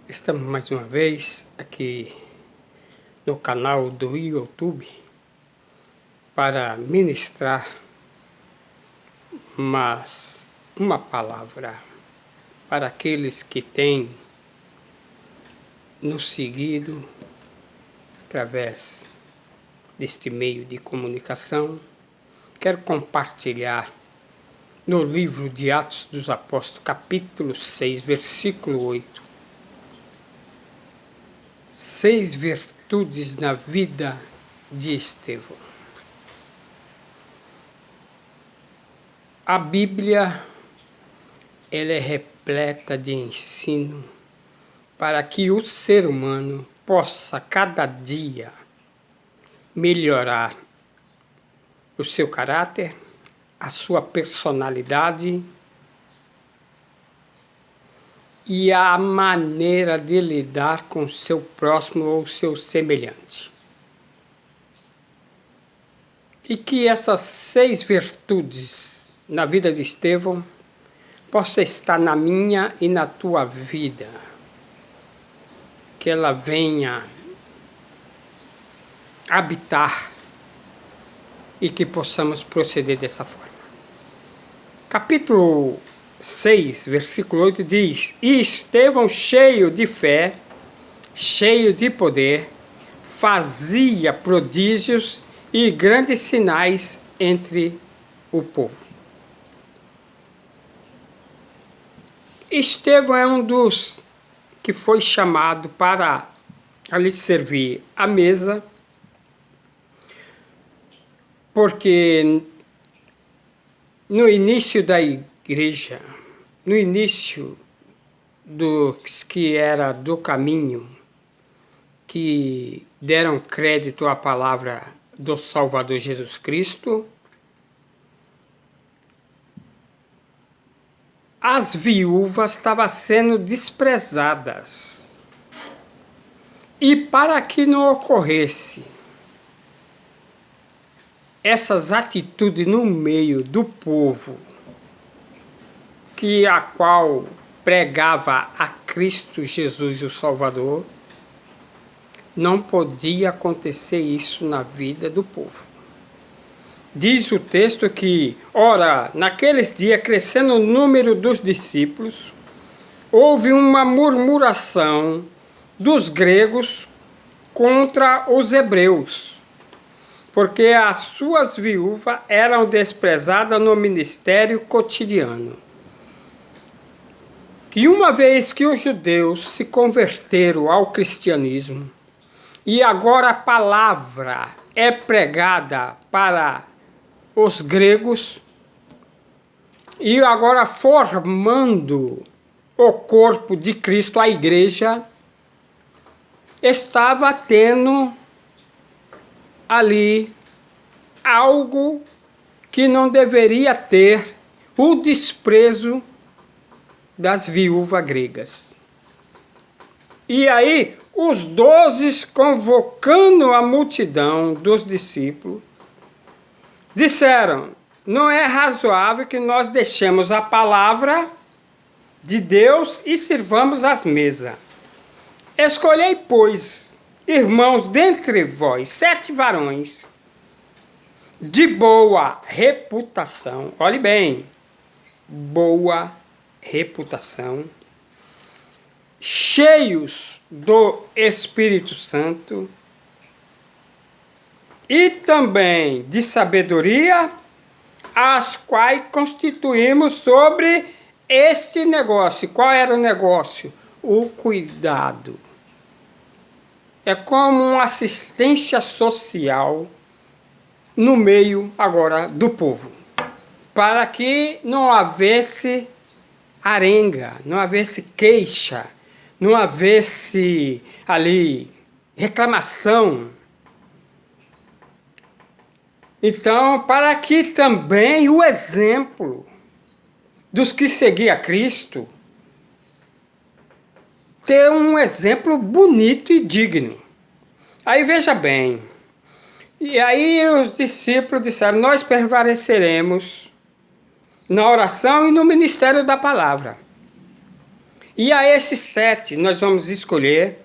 Estamos mais uma vez aqui no canal do YouTube para ministrar uma palavra para aqueles que têm nos seguido através deste meio de comunicação. Quero compartilhar no livro de Atos dos Apóstolos, capítulo 6, versículo 8. 6 virtudes na vida de Estevão. A Bíblia, ela é repleta de ensino para que o ser humano possa cada dia melhorar o seu caráter, a sua personalidade e a maneira de lidar com o seu próximo ou seu semelhante. E que essas 6 virtudes na vida de Estevão possa estar na minha e na tua vida. Que ela venha habitar e que possamos proceder dessa forma. Capítulo 6, versículo 8 diz: E Estevão, cheio de fé, cheio de poder, fazia prodígios e grandes sinais entre o povo. Estevão é um dos que foi chamado para ali servir à mesa, porque no início da igreja, no início dos que era do caminho, que deram crédito à palavra do Salvador Jesus Cristo, as viúvas estavam sendo desprezadas. E para que não ocorresse essas atitudes no meio do povo, a qual pregava a Cristo Jesus, o Salvador, não podia acontecer isso na vida do povo. Diz o texto que, ora, naqueles dias, crescendo o número dos discípulos, houve uma murmuração dos gregos contra os hebreus, porque as suas viúvas eram desprezadas no ministério cotidiano. E uma vez que os judeus se converteram ao cristianismo, e agora a palavra é pregada para os gregos, e agora formando o corpo de Cristo, a igreja, estava tendo ali algo que não deveria ter, o desprezo das viúvas gregas. E aí os 12, convocando a multidão dos discípulos, disseram: não é razoável que nós deixemos a palavra de Deus e sirvamos as mesas. Escolhei, pois, irmãos, dentre vós, 7 varões de boa reputação, olhe bem, boa reputação, cheios do Espírito Santo e também de sabedoria, as quais constituímos sobre este negócio. Qual era o negócio? O cuidado. É como uma assistência social no meio agora do povo, para que não houvesse arenga, não houvesse queixa, não houvesse ali reclamação. Então, para que também o exemplo dos que seguiam Cristo ter um exemplo bonito e digno. Aí veja bem, e aí os discípulos disseram: nós prevaleceremos na oração e no ministério da palavra. E a esses 7 nós vamos escolher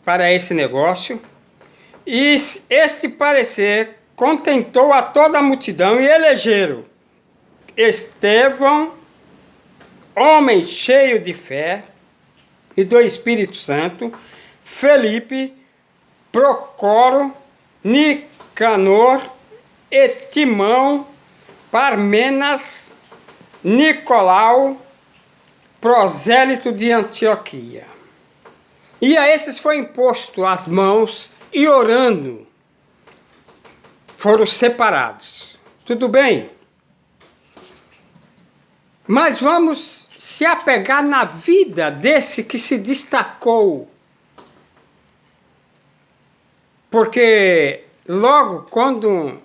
para esse negócio. E este parecer contentou a toda a multidão e elegeram Estevão, homem cheio de fé e do Espírito Santo, Felipe, Procoro, Nicanor, e Timão, Parmenas, Nicolau, prosélito de Antioquia. E a esses foi imposto as mãos e orando foram separados. Tudo bem? Mas vamos se apegar na vida desse que se destacou. Porque logo quando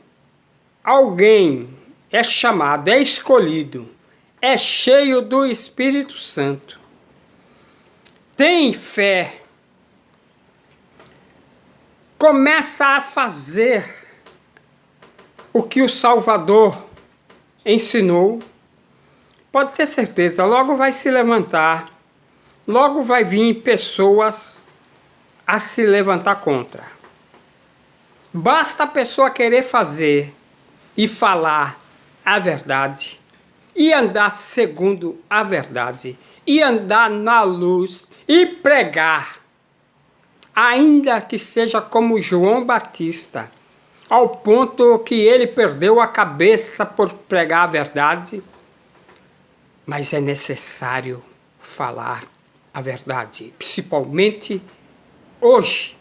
alguém é chamado, é escolhido, é cheio do Espírito Santo, tem fé, começa a fazer o que o Salvador ensinou, pode ter certeza, logo vai se levantar, logo vai vir pessoas a se levantar contra. Basta a pessoa querer fazer e falar a verdade, e andar segundo a verdade, e andar na luz, e pregar, ainda que seja como João Batista, ao ponto que ele perdeu a cabeça por pregar a verdade, mas é necessário falar a verdade, principalmente hoje,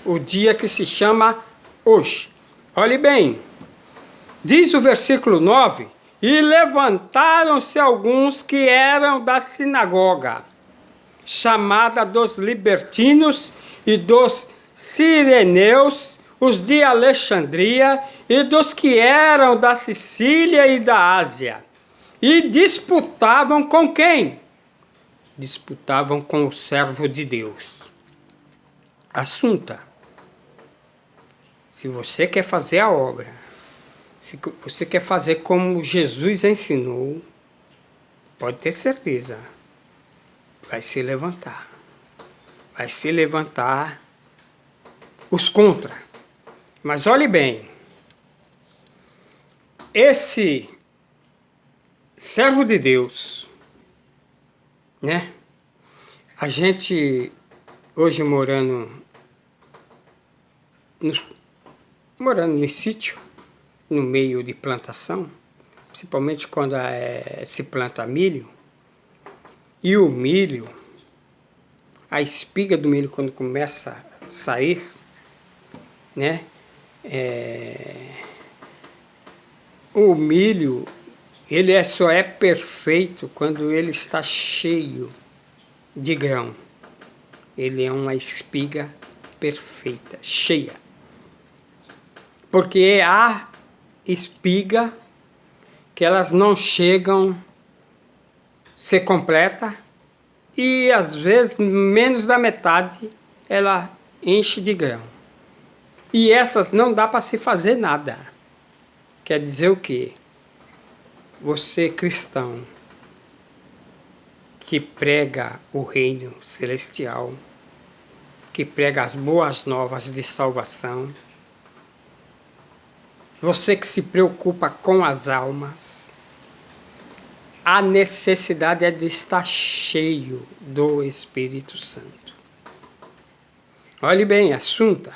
o dia que se chama hoje. Olhe bem, diz o versículo 9, e levantaram-se alguns que eram da sinagoga, chamada dos libertinos e dos cireneus, os de Alexandria e dos que eram da Sicília e da Ásia, e disputavam com quem? Disputavam com o servo de Deus. Assunta, se você quer fazer a obra, se você quer fazer como Jesus ensinou, pode ter certeza, vai se levantar. Vai se levantar os contra. Mas olhe bem, esse servo de Deus, né? A gente hoje morando no sítio, no meio de plantação, principalmente quando se planta milho, e o milho, a espiga do milho quando começa a sair, né? O milho, ele só é perfeito quando ele está cheio de grão. Ele é uma espiga perfeita, cheia. Porque há espiga que elas não chegam a ser completa e às vezes menos da metade ela enche de grão. E essas não dá para se fazer nada. Quer dizer o quê? Você cristão que prega o reino celestial, que prega as boas novas de salvação, você que se preocupa com as almas, a necessidade é de estar cheio do Espírito Santo. Olhe bem, Assunta.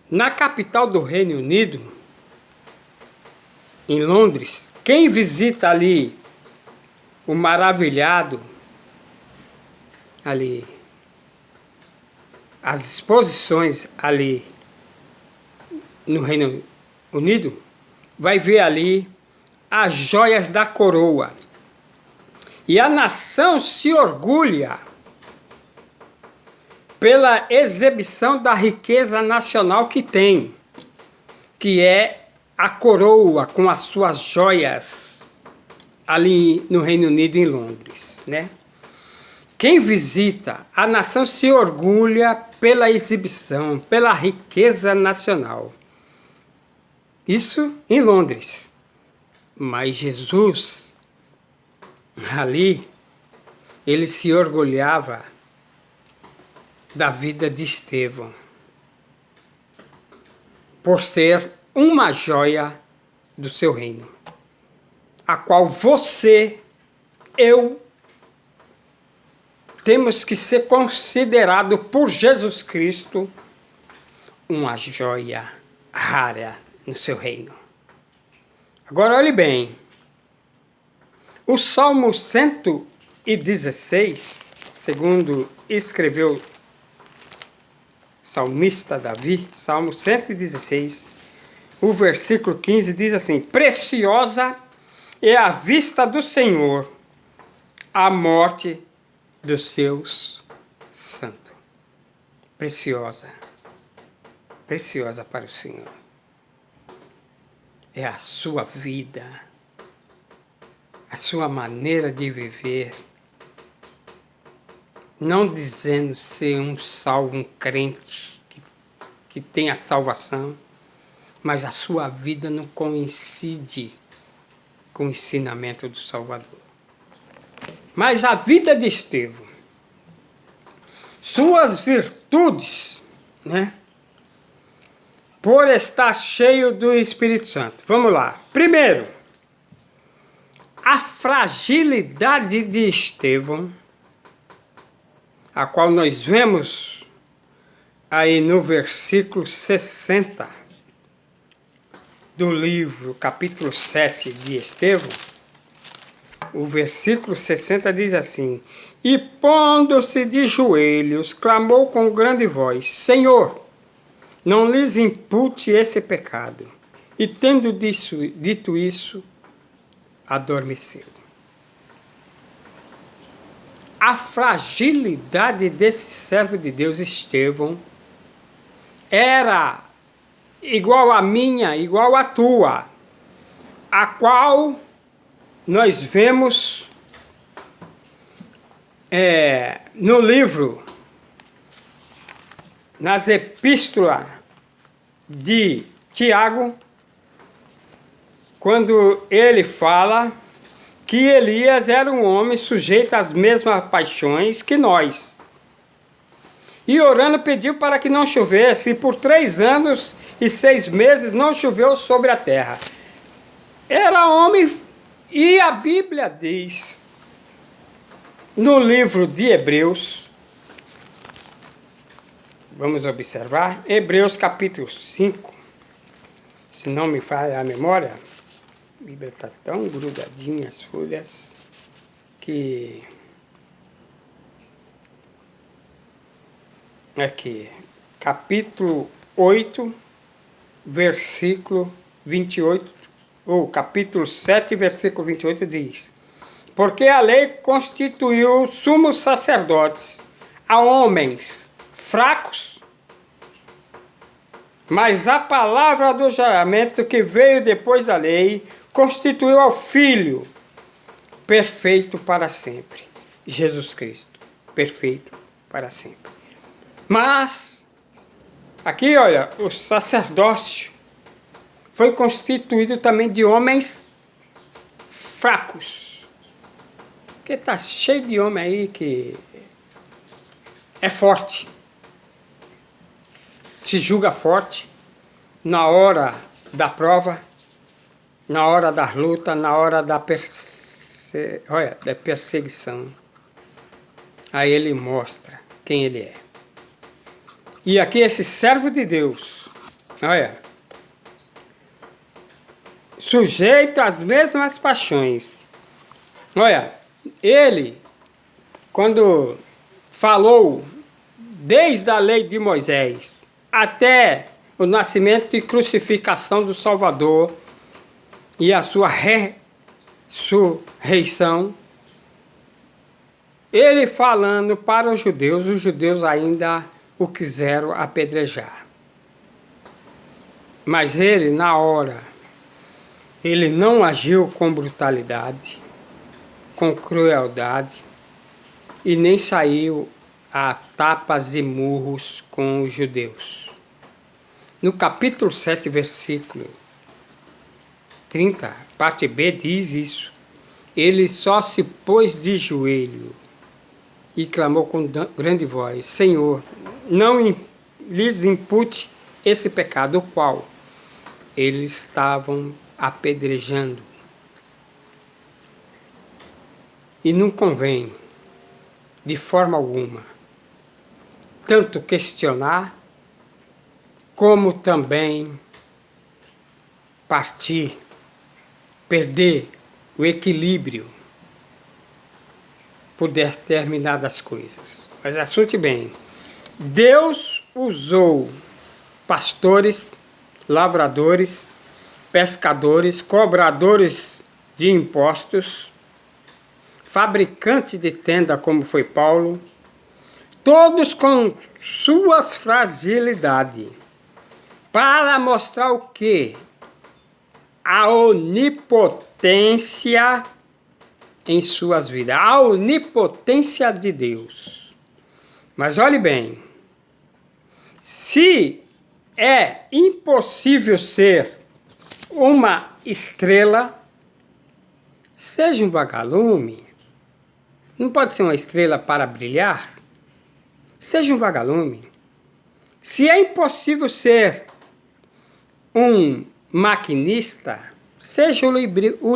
Na capital do Reino Unido, em Londres, quem visita ali o maravilhado, ali, as exposições ali no Reino Unido, vai ver ali as joias da coroa. E a nação se orgulha pela exibição da riqueza nacional que tem, que é a coroa com as suas joias ali no Reino Unido, em Londres, né? Quem visita, a nação se orgulha pela exibição, pela riqueza nacional. Isso em Londres. Mas Jesus, Ali, ele se orgulhava da vida de Estevão, por ser uma joia do seu reino, a qual você, eu, temos que ser considerado por Jesus Cristo uma joia rara no seu reino. Agora olhe bem, o Salmo 116, segundo escreveu o salmista Davi, Salmo 116, o versículo 15 diz assim: preciosa é a vista do Senhor a morte dos seus santos. Preciosa, preciosa para o Senhor é a sua vida, a sua maneira de viver, não dizendo ser um salvo, um crente que tem a salvação, mas a sua vida não coincide com o ensinamento do Salvador. Mas a vida de Estevão, suas virtudes, né? Por estar cheio do Espírito Santo. Vamos lá. Primeiro, a fragilidade de Estevão, a qual nós vemos aí no versículo 60 do livro, capítulo 7 de Estevão. O versículo 60 diz assim: e pondo-se de joelhos, clamou com grande voz: Senhor, não lhes impute esse pecado. E tendo dito isso, adormeceu. A fragilidade desse servo de Deus, Estevão, era igual à minha, igual à tua, a qual nós vemos no livro, nas epístolas de Tiago, quando ele fala que Elias era um homem sujeito às mesmas paixões que nós. E orando pediu para que não chovesse, e por 3 anos e 6 meses não choveu sobre a terra. Era homem, e a Bíblia diz, no livro de Hebreus, vamos observar, Hebreus capítulo 5, se não me falha a memória, a Bíblia está tão grudadinha as folhas, que aqui, capítulo 8, versículo 28, ou capítulo 7, versículo 28 diz: porque a lei constituiu sumos sacerdotes a homens fracos, mas a palavra do juramento que veio depois da lei constituiu ao Filho perfeito para sempre, Jesus Cristo, perfeito para sempre. Mas, aqui olha, o sacerdócio foi constituído também de homens fracos. Porque está cheio de homem aí que é forte, se julga forte na hora da prova, na hora da luta, na hora da perseguição. Aí ele mostra quem ele é. E aqui esse servo de Deus, olha, sujeito às mesmas paixões. Olha, ele, quando falou desde a lei de Moisés até o nascimento e crucificação do Salvador e a sua ressurreição, ele falando para os judeus ainda o quiseram apedrejar. Mas ele, na hora, ele não agiu com brutalidade, com crueldade, e nem saiu a tapas e murros com os judeus. No capítulo 7, versículo 30, parte B, diz isso: ele só se pôs de joelho e clamou com grande voz: Senhor, não lhes impute esse pecado, o qual eles estavam apedrejando. E não convém, de forma alguma, tanto questionar, como também partir, perder o equilíbrio por determinadas coisas. Mas assunte bem, Deus usou pastores, lavradores, pescadores, cobradores de impostos, fabricante de tenda como foi Paulo, todos com suas fragilidades, para mostrar o quê? A onipotência em suas vidas, a onipotência de Deus. Mas olhe bem, se é impossível ser uma estrela, seja um vagalume. Não pode ser uma estrela para brilhar? Seja um vagalume. Se é impossível ser um maquinista, seja o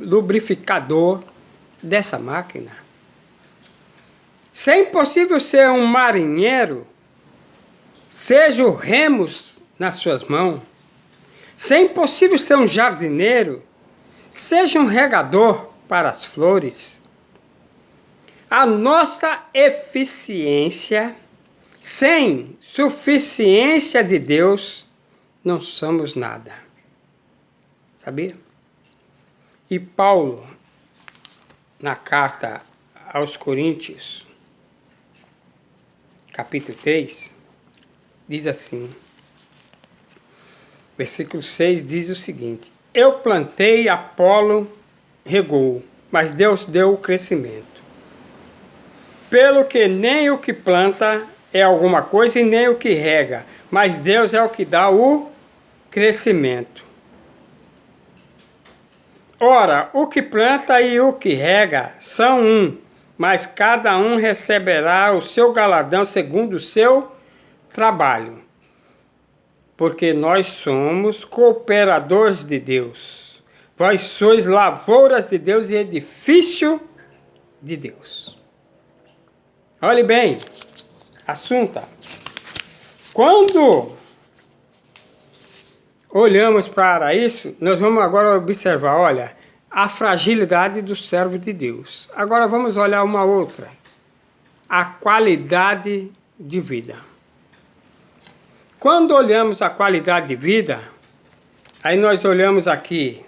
lubrificador dessa máquina. Se é impossível ser um marinheiro, seja o remos nas suas mãos. Se é impossível ser um jardineiro, seja um regador para as flores. A nossa eficiência, sem suficiência de Deus, não somos nada. Sabia? E Paulo, na carta aos Coríntios, capítulo 3, diz assim, versículo 6 diz o seguinte: Eu plantei, Apolo regou, mas Deus deu o crescimento. Pelo que nem o que planta é alguma coisa e nem o que rega, mas Deus é o que dá o crescimento. Ora, o que planta e o que rega são um, mas cada um receberá o seu galardão segundo o seu trabalho. Porque nós somos cooperadores de Deus. Vós sois lavouras de Deus e edifício de Deus. Olhe bem, assunto. Quando olhamos para isso, nós vamos agora observar, olha, a fragilidade do servo de Deus. Agora vamos olhar uma outra, a qualidade de vida. Quando olhamos a qualidade de vida, aí nós olhamos aqui,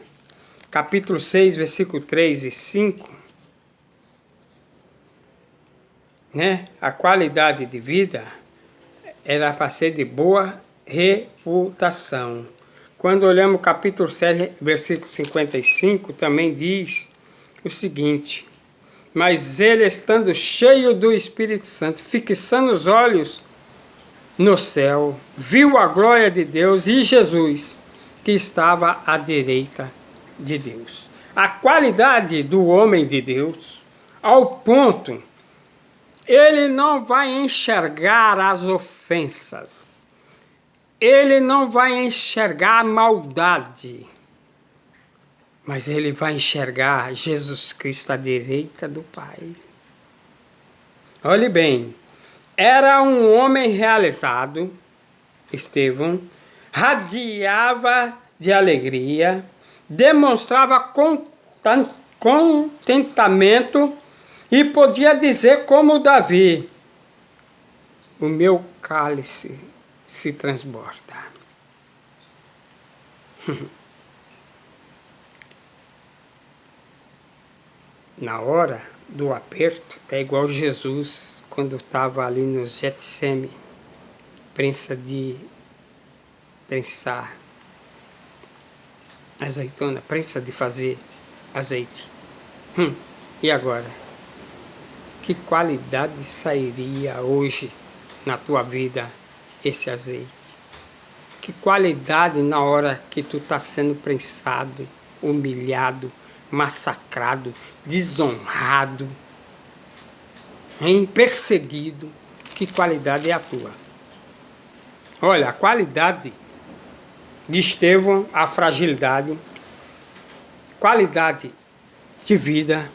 capítulo 6, versículo 3 e 5, né? A qualidade de vida era para ser de boa reputação. Quando olhamos o capítulo 7, versículo 55, também diz o seguinte: Mas ele, estando cheio do Espírito Santo, fixando os olhos no céu, viu a glória de Deus e Jesus, que estava à direita de Deus. A qualidade do homem de Deus, ao ponto, ele não vai enxergar as ofensas, ele não vai enxergar a maldade, mas ele vai enxergar Jesus Cristo à direita do Pai. Olhe bem, era um homem realizado, Estevão, radiava de alegria, demonstrava contentamento e podia dizer como Davi: o meu cálice se transborda. Na hora do aperto, é igual Jesus quando estava ali no Getsêmani, prensa de prensar azeitona, prensa de fazer azeite. E agora? Que qualidade sairia hoje na tua vida esse azeite? Que qualidade na hora que tu está sendo prensado, humilhado, massacrado, desonrado, perseguido. Que qualidade é a tua? Olha, a qualidade de Estevão, a fragilidade, qualidade de vida,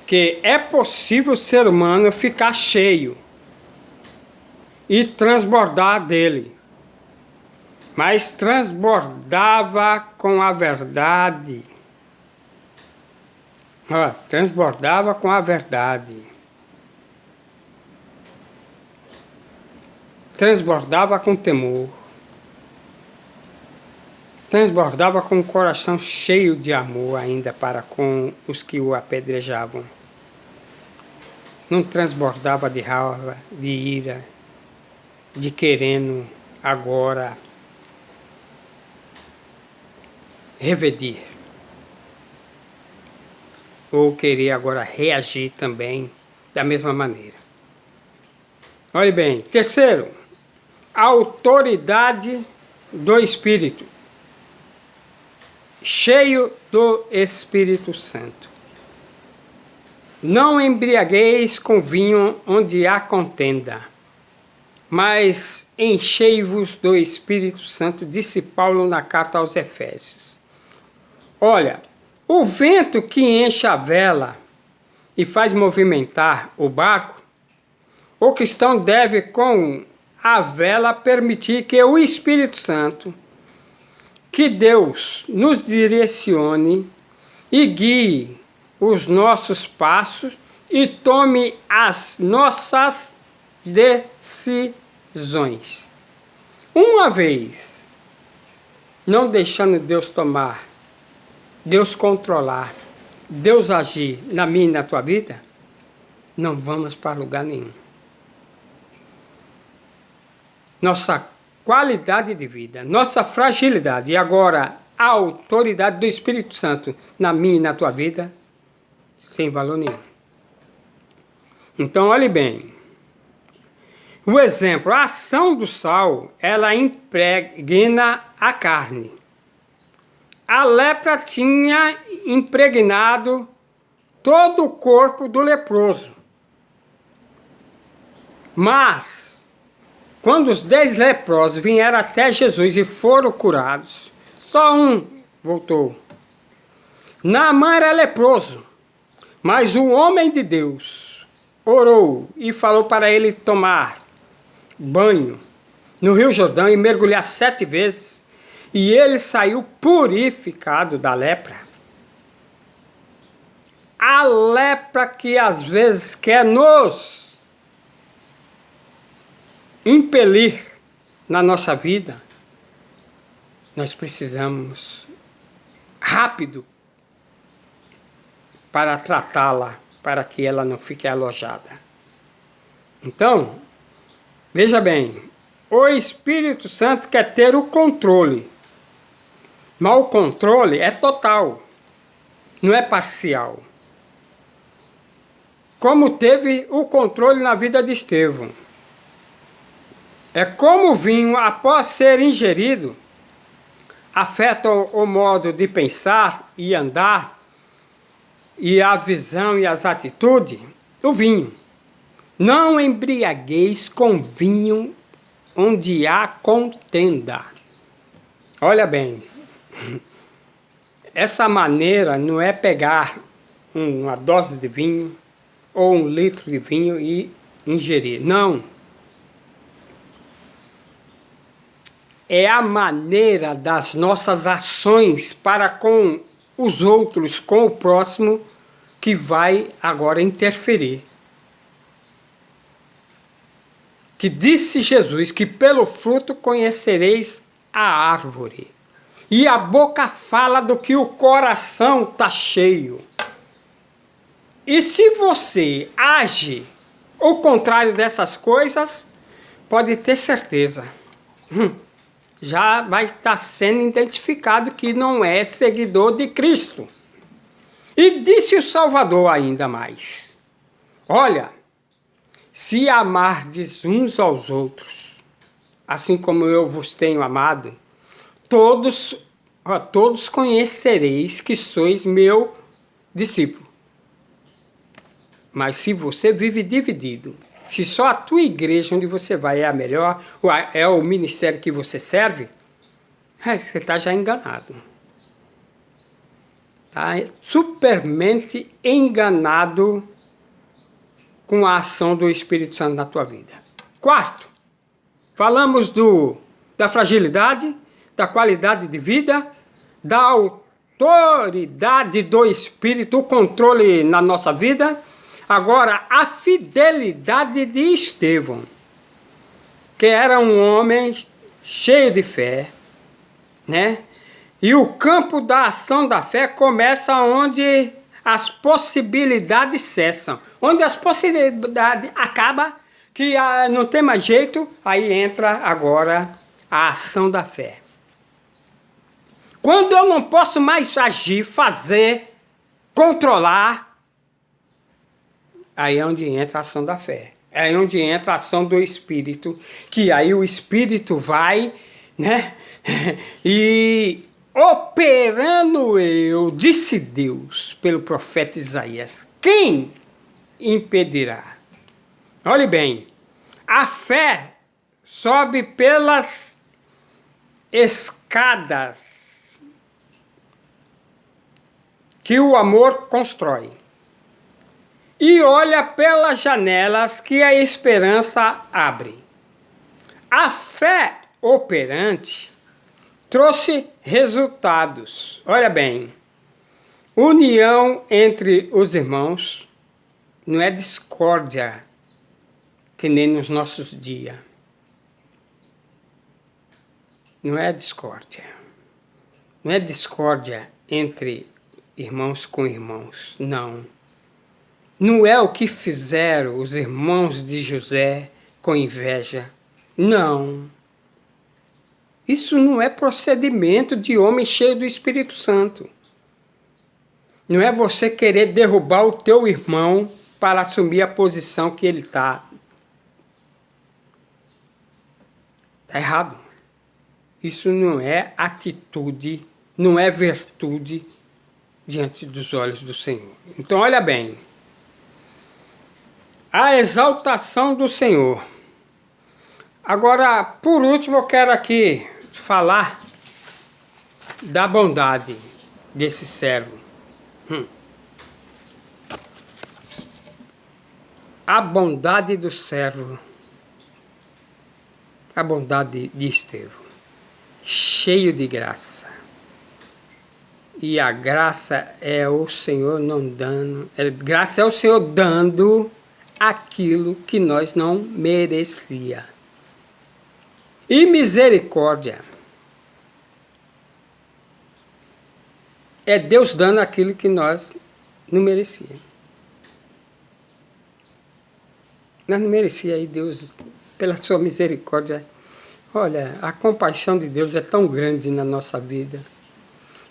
que é possível o ser humano ficar cheio e transbordar dele, mas transbordava com a verdade. Transbordava com a verdade. Transbordava com temor. Transbordava com o coração cheio de amor ainda para com os que o apedrejavam. Não transbordava de raiva, de ira, de querendo agora revedir. Ou querer agora reagir também da mesma maneira. Olhe bem, terceiro, a autoridade do Espírito. Cheio do Espírito Santo. Não embriagueis com vinho onde há contenda, mas enchei-vos do Espírito Santo, disse Paulo na carta aos Efésios. Olha, o vento que enche a vela e faz movimentar o barco, o cristão deve com a vela permitir que o Espírito Santo, que Deus nos direcione e guie os nossos passos e tome as nossas decisões. Uma vez não deixando Deus tomar, Deus controlar, Deus agir na minha e na tua vida, não vamos para lugar nenhum. Nossa qualidade de vida, nossa fragilidade e agora a autoridade do Espírito Santo na minha e na tua vida, sem valor nenhum. Então, olhe bem. O exemplo, a ação do sal, ela impregna a carne. A lepra tinha impregnado todo o corpo do leproso. Mas, quando os 10 leprosos vieram até Jesus e foram curados, só um voltou. Naamã era leproso, mas o homem de Deus orou e falou para ele tomar banho no Rio Jordão e mergulhar 7 vezes, e ele saiu purificado da lepra. A lepra que às vezes quer nos impelir na nossa vida, nós precisamos rápido para tratá-la, para que ela não fique alojada. Então, veja bem, o Espírito Santo quer ter o controle, mas o controle é total, não é parcial. Como teve o controle na vida de Estevão. É como o vinho, após ser ingerido, afeta o modo de pensar e andar, e a visão e as atitudes do vinho. Não embriagueis com vinho onde há contenda. Olha bem, essa maneira não é pegar uma dose de vinho ou 1 litro de vinho e ingerir. Não. É a maneira das nossas ações para com os outros, com o próximo, que vai agora interferir. Que disse Jesus que pelo fruto conhecereis a árvore. E a boca fala do que o coração está cheio. E se você age o contrário dessas coisas, pode ter certeza. Já vai estar sendo identificado que não é seguidor de Cristo. E disse o Salvador ainda mais: olha, se amardes uns aos outros, assim como eu vos tenho amado, todos Ó, todos conhecereis que sois meu discípulo. Mas se você vive dividido, se só a tua igreja onde você vai é a melhor, ou é o ministério que você serve, você está já enganado. Está supermente enganado com a ação do Espírito Santo na tua vida. Quarto, falamos da fragilidade, da qualidade de vida, da autoridade do Espírito, o controle na nossa vida. Agora, a fidelidade de Estevão, que era um homem cheio de fé, né? E o campo da ação da fé começa onde as possibilidades cessam. Onde as possibilidades acabam, que não tem mais jeito, aí entra agora a ação da fé. Quando eu não posso mais agir, fazer, controlar, aí é onde entra a ação da fé. É aí onde entra a ação do Espírito, que aí o Espírito vai, né? E operando eu, disse Deus pelo profeta Isaías, quem impedirá? Olhe bem, a fé sobe pelas escadas que o amor constrói e olha pelas janelas que a esperança abre. A fé operante trouxe resultados. Olha bem, união entre os irmãos, não é discórdia, que nem nos nossos dias. Não é discórdia. Não é discórdia entre irmãos com irmãos, não. Não é o que fizeram os irmãos de José com inveja, não. Isso não é procedimento de homem cheio do Espírito Santo. Não é você querer derrubar o teu irmão para assumir a posição que ele está. Está errado. Isso não é atitude, não é virtude diante dos olhos do Senhor. Então, olha bem. A exaltação do Senhor. Agora, por último, eu quero aqui falar da bondade desse servo. A bondade do servo. A bondade de Estevão. Cheio de graça. E a graça é o Senhor não dando. Graça é o Senhor dando aquilo que nós não merecia. E misericórdia é Deus dando aquilo que nós não merecíamos. Nós não merecíamos, aí Deus, pela sua misericórdia, olha, a compaixão de Deus é tão grande na nossa vida,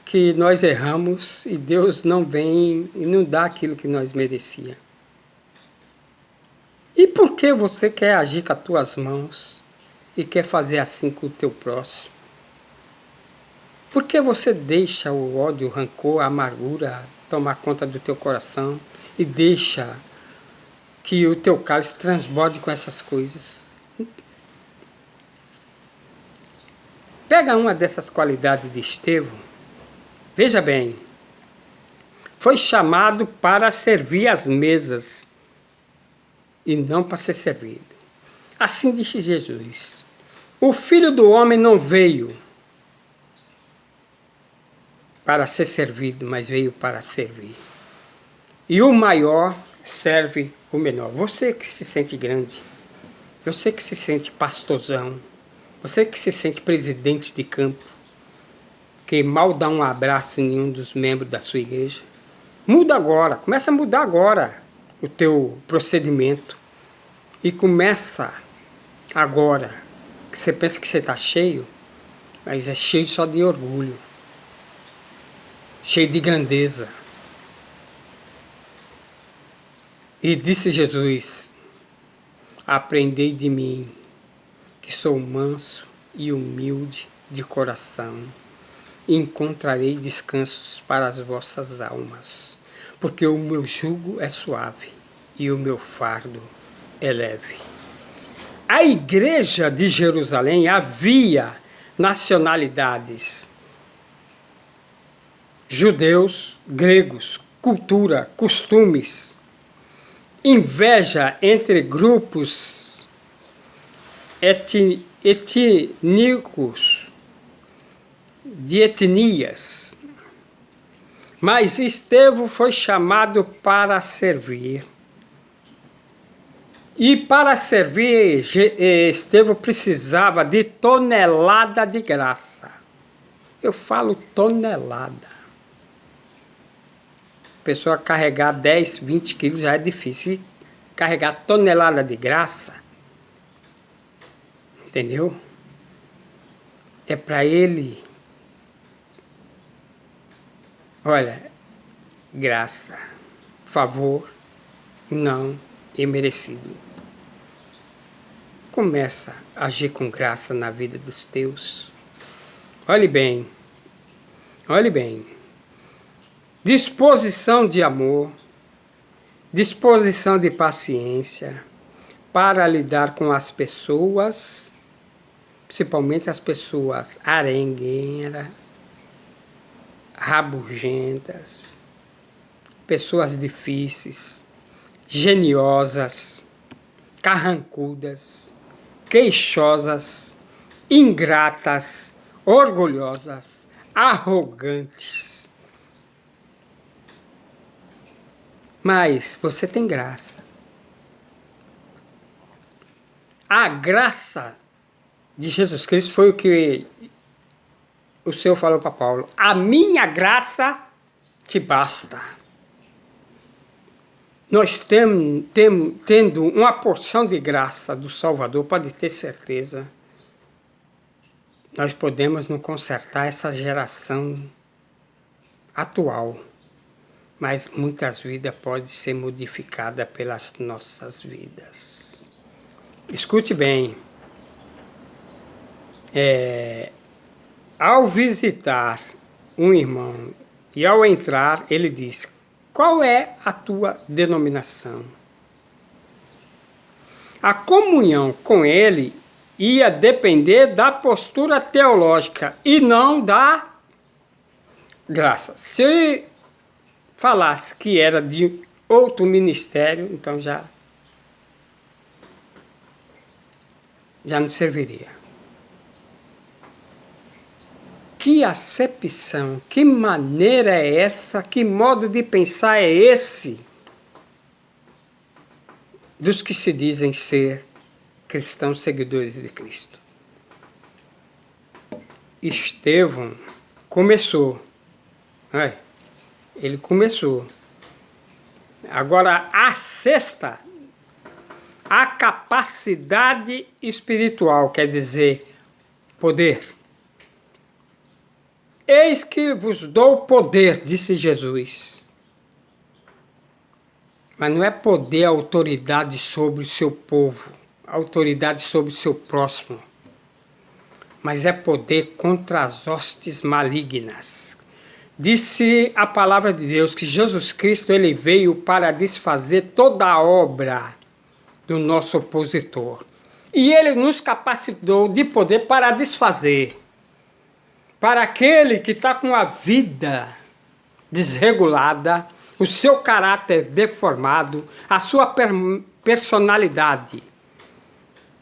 que nós erramos e Deus não vem e não dá aquilo que nós merecíamos. E por que você quer agir com as tuas mãos e quer fazer assim com o teu próximo? Por que você deixa o ódio, o rancor, a amargura tomar conta do teu coração e deixa que o teu cálice transborde com essas coisas? Pega uma dessas qualidades de Estevão. Veja bem, foi chamado para servir as mesas e não para ser servido. Assim disse Jesus. O Filho do Homem não veio para ser servido, mas veio para servir. E o maior serve o menor. Você que se sente grande, você que se sente pastorzão, você que se sente presidente de campo, que mal dá um abraço em nenhum dos membros da sua igreja, muda agora, começa a mudar agora o teu procedimento. E começa agora, que você pensa que você está cheio, mas é cheio só de orgulho, cheio de grandeza. E disse Jesus, aprendei de mim, que sou manso e humilde de coração, e encontrarei descansos para as vossas almas, porque o meu jugo é suave e o meu fardo é leve. A igreja de Jerusalém havia nacionalidades, judeus, gregos, cultura, costumes, inveja entre grupos étnicos, de etnias. Mas Estevão foi chamado para servir. E para servir, Estevão precisava de tonelada de graça. Eu falo tonelada. A pessoa carregar 10, 20 quilos já é difícil. E carregar tonelada de graça, entendeu? É para ele, olha, graça, favor, não imerecido. Começa a agir com graça na vida dos teus. Olhe bem, olhe bem. Disposição de amor, disposição de paciência para lidar com as pessoas, principalmente as pessoas arengueiras, rabugentas, pessoas difíceis, geniosas, carrancudas, queixosas, ingratas, orgulhosas, arrogantes. Mas você tem graça. A graça de Jesus Cristo foi o que o Senhor falou para Paulo. A minha graça te basta. Nós tendo uma porção de graça do Salvador, pode ter certeza, nós podemos nos consertar essa geração atual. Mas muitas vidas podem ser modificadas pelas nossas vidas. Escute bem. Ao visitar um irmão e ao entrar, ele diz: qual é a tua denominação? A comunhão com ele ia depender da postura teológica e não da graça. Se falasse que era de outro ministério, então já não serviria. Que acepção, que maneira é essa, que modo de pensar é esse dos que se dizem ser cristãos seguidores de Cristo? Estevão começou. Ele começou. Agora, a sexta, a capacidade espiritual, quer dizer, poder. Eis que vos dou poder, disse Jesus. Mas não é poder, autoridade sobre o seu povo, autoridade sobre o seu próximo, mas é poder contra as hostes malignas. Disse a palavra de Deus que Jesus Cristo ele veio para desfazer toda a obra do nosso opositor. E ele nos capacitou de poder para desfazer. Para aquele que está com a vida desregulada, o seu caráter deformado, a sua personalidade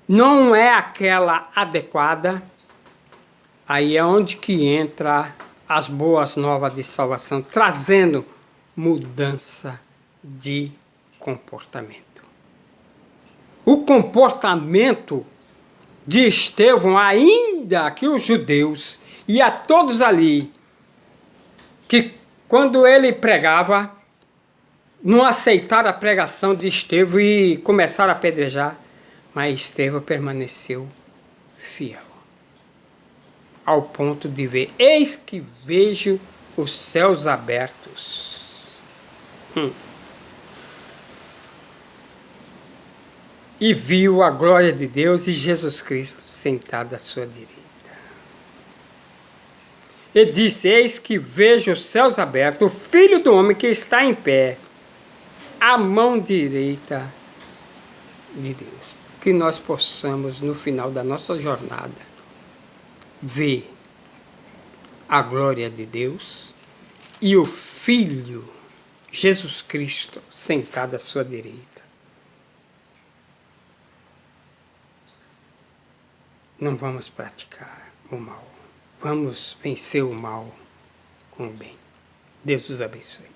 não é aquela adequada, aí é onde que entra as boas novas de salvação, trazendo mudança de comportamento. O comportamento de Estevão, ainda que os judeus e a todos ali, que quando ele pregava, não aceitaram a pregação de Estevão e começaram a apedrejar, mas Estevão permaneceu fiel, ao ponto de ver: eis que vejo os céus abertos. E viu a glória de Deus e Jesus Cristo sentado à sua direita. e disse: Eis que vejo os céus abertos, o Filho do Homem que está em pé, à mão direita de Deus. Que nós possamos, no final da nossa jornada, ver a glória de Deus e o Filho, Jesus Cristo, sentado à sua direita. Não vamos praticar o mal. Vamos vencer o mal com o bem. Deus os abençoe.